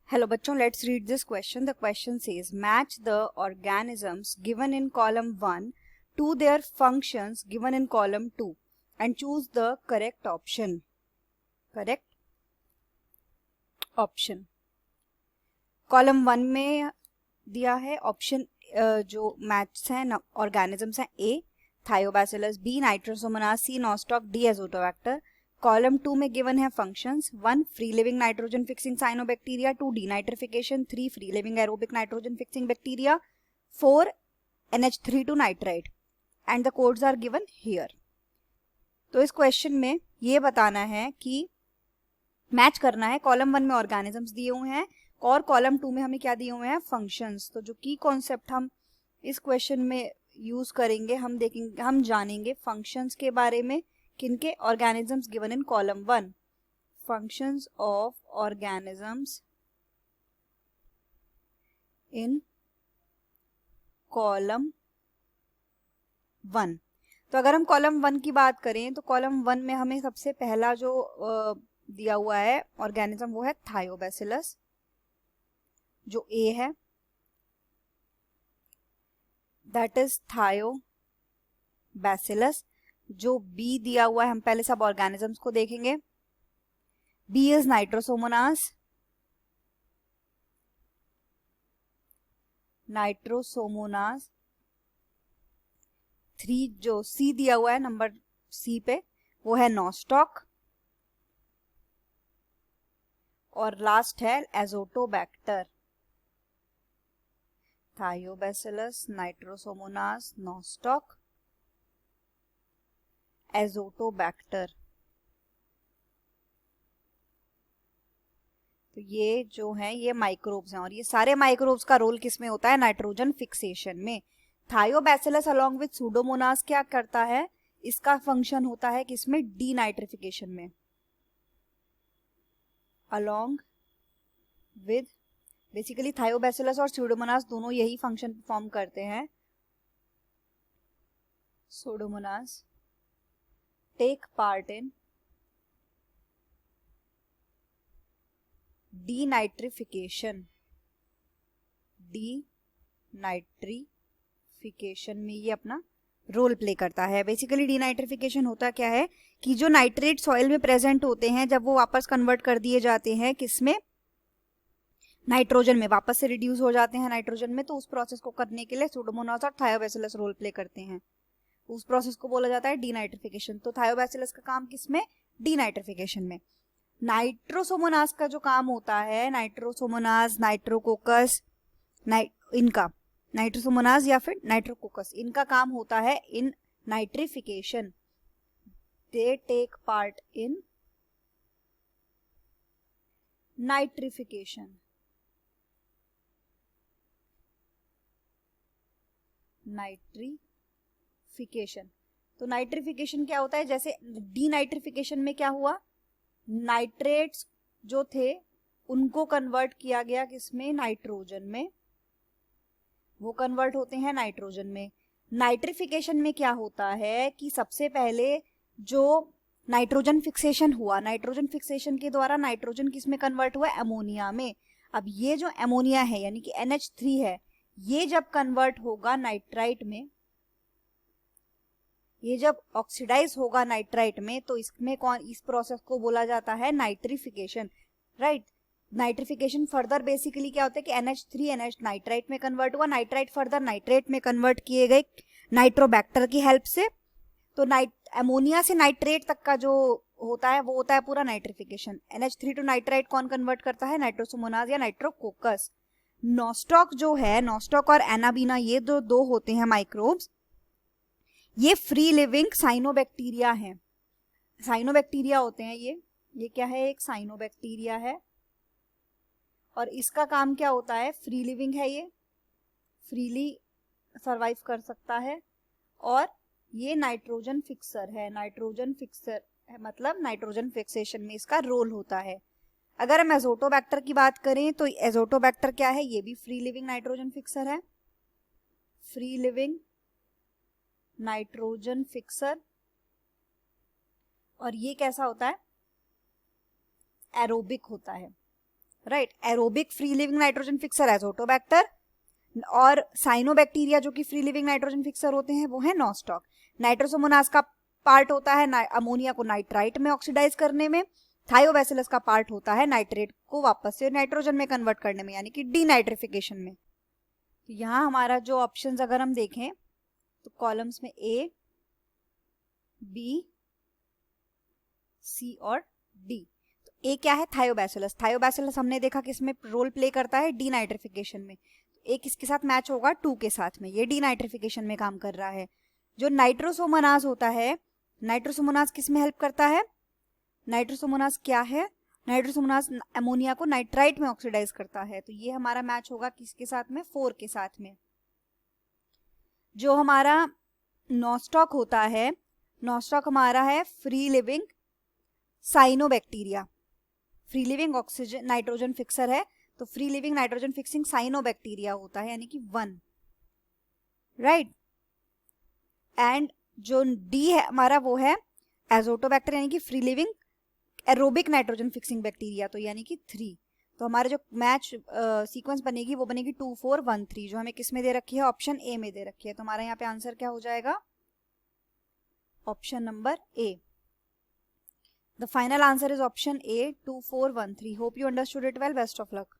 Hello बच्चों, let's read this question. The question says match the organisms given in column 1 to their functions given in column 2 and choose the correct option. Correct option. Column 1 में दिया है option जो match हैं organisms हैं A Thiobacillus, B Nitrosomonas, C Nostoc, D Azotobacter. Column 2 में given है functions 1 free living nitrogen fixing cyanobacteria, 2 denitrification, 3 free living aerobic nitrogen fixing bacteria, 4 NH3 nitrite and the codes are given here. तो इस question में ये बताना है कि match करना है. कॉलम 1 में ऑर्गेनिजम्स दिए हुए हैं और कॉलम 2 में हमें क्या दिए हुए हैं फंक्शंस. तो जो की कॉन्सेप्ट हम इस क्वेश्चन में यूज करेंगे, हम जानेंगे फंक्शंस के बारे में. किनके? Organisms given in column 1. Functions of organisms in column 1. तो अगर हम कॉलम 1 की बात करें तो कॉलम 1 में हमें सबसे पहला जो दिया हुआ है ऑर्गेनिज्म वो है थायोबैसिलस, जो ए है, दैट इज थायोबैसिलस. जो बी दिया हुआ है, हम पहले सब ऑर्गेनिजम्स को देखेंगे. B is Nitrosomonas, Nitrosomonas. 3 जो सी दिया हुआ है नंबर सी पे वो है नॉस्टॉक, और लास्ट है Azotobacter. Thiobacillus, Nitrosomonas, nostoc, Azotobacter. तो ये जो है ये माइक्रोब्स हैं और ये सारे माइक्रोब्स का रोल किस में होता है? नाइट्रोजन फिक्सेशन में. थायोबैसिलस अलोंग विद सूडोमोनास क्या करता है? इसका फंक्शन होता है किसमें? डीनाइट्रिफिकेशन में. अलोंग विद बेसिकली थायोबैसिलस और सूडोमोनास दोनों यही फंक्शन परफॉर्म करते हैं. Pseudomonas take part in denitrification. Denitrification में ये अपना रोल प्ले करता है. बेसिकली डीनाइट्रिफिकेशन होता क्या है कि जो नाइट्रेट सॉइल में प्रेजेंट होते हैं जब वो वापस कन्वर्ट कर दिए जाते हैं किसमें? नाइट्रोजन में. वापस से रिड्यूस हो जाते हैं नाइट्रोजन में. तो उस प्रोसेस को करने के लिए सूडोमोनास और थायोबैसिलस रोल प्ले करते हैं. उस प्रोसेस को बोला जाता है डीनाइट्रिफिकेशन. तो थायोबैसिलस का काम किसमें? डीनाइट्रिफिकेशन में. नाइट्रोसोमोनास का जो काम होता है, नाइट्रोसोमोनास, नाइट्रोकोकस, इनका नाइट्रोसोमोनास या फिर नाइट्रोकोकस, इनका काम होता है in nitrification. They take part in nitrification. Nitrification. तो नाइट्रिफिकेशन क्या होता है? जैसे डीनाइट्रिफिकेशन में क्या हुआ? नाइट्रेट्स जो थे उनको कन्वर्ट किया गया किसमें? नाइट्रोजन में. वो कन्वर्ट होते हैं नाइट्रोजन में. नाइट्रिफिकेशन में क्या होता है कि सबसे पहले जो नाइट्रोजन फिक्सेशन हुआ, नाइट्रोजन फिक्सेशन के द्वारा नाइट्रोजन किसमें कन्वर्ट हुआ? अमोनिया में. अब ये जो अमोनिया है यानी कि NH3 है, ये जब कन्वर्ट होगा नाइट्राइट में, ये जब ऑक्सीडाइज होगा नाइट्राइट में, तो इसमें इस प्रोसेस को बोला जाता है nitrification. Right. Nitrification further basically क्या होता है कि NH3 NH नाइट्राइट में कन्वर्ट हुआ, नाइट्राइट फर्दर नाइट्रेट में कन्वर्ट किए गए नाइट्रोबैक्टर की हेल्प से. तो अमोनिया से नाइट्रेट तक का जो होता है वो होता है पूरा नाइट्रिफिकेशन. NH3 टू नाइट्राइट कौन कन्वर्ट करता है? नाइट्रोसोमोनास या नाइट्रोकोकस. नॉस्टॉक जो है, नॉस्टॉक और एनाबीना, ये दो होते हैं माइक्रोब्स. ये फ्री लिविंग साइनोबैक्टीरिया हैं. साइनोबैक्टीरिया होते हैं ये क्या है? एक साइनोबैक्टीरिया है. और इसका काम क्या होता है? फ्री लिविंग है, ये फ्रीली सरवाइव कर सकता है. और ये नाइट्रोजन फिक्सर है. नाइट्रोजन फिक्सर मतलब नाइट्रोजन फिक्सेशन में इसका रोल होता है. अगर हम एजोटोबैक्टर की बात करें तो एजोटोबैक्टर क्या है? ये भी फ्री लिविंग नाइट्रोजन फिक्सर है. Free living nitrogen fixer. और ये कैसा होता है? एरोबिक होता है. Right. Aerobic free living nitrogen fixer Azotobacter, और साइनोबैक्टीरिया जो कि फ्री लिविंग नाइट्रोजन फिक्सर होते हैं वो है नॉस्टॉक। नाइट्रोसोमोनास का पार्ट होता है अमोनिया को नाइट्राइट में ऑक्सीडाइज करने में। थायोबैसिलस का पार्ट होता है नाइट्रेट को वापस से नाइट्रोजन में कन्वर्ट करने में, यानी कि डीनाइट्रिफिकेशन में। यहाँ हमारा जो ऑप्शंस अगर हम देखें तो कॉलम्स में ए, बी, सी और डी। तो ए क्या है? थायोबैसिलस। थायोबैसिलस हमने देखा किसमें रोल प्ले करता है? डीनाइट्रिफिकेशन में। ए किसके साथ मैच होगा? 2 के साथ में, ये डीनाइट्रिफिकेशन में काम कर रहा है। जो नाइट्रोसोमोनास होता है, नाइट्रोसोमोनास किस में हेल्प करता है? नाइट्रोसोमोनास क्या है? नाइट्रोसोमोनास अमोनिया को नाइट्राइट में ऑक्सीडाइज करता है। तो ये हमारा मैच होगा किसके साथ में? 4 के साथ में। जो हमारा नॉस्टॉक होता है, नॉस्टॉक हमारा है free living cyanobacteria. Free living oxygen nitrogen fixer है, तो free living nitrogen fixing cyanobacteria होता है, यानी कि 1, राइट। एंड जो डी है हमारा वो है एजोटोबैक्टर, यानी कि free living aerobic nitrogen fixing bacteria, तो यानी कि 3। तो हमारे जो मैच सीक्वेंस बनेगी वो बनेगी 2 4 1 3, जो हमें किस में दे रखी है? ऑप्शन ए में दे रखी है। तो हमारा यहाँ पे आंसर क्या हो जाएगा? Option number A. The final answer is option A 2 4 1 3। Hope you understood it well. Best of luck.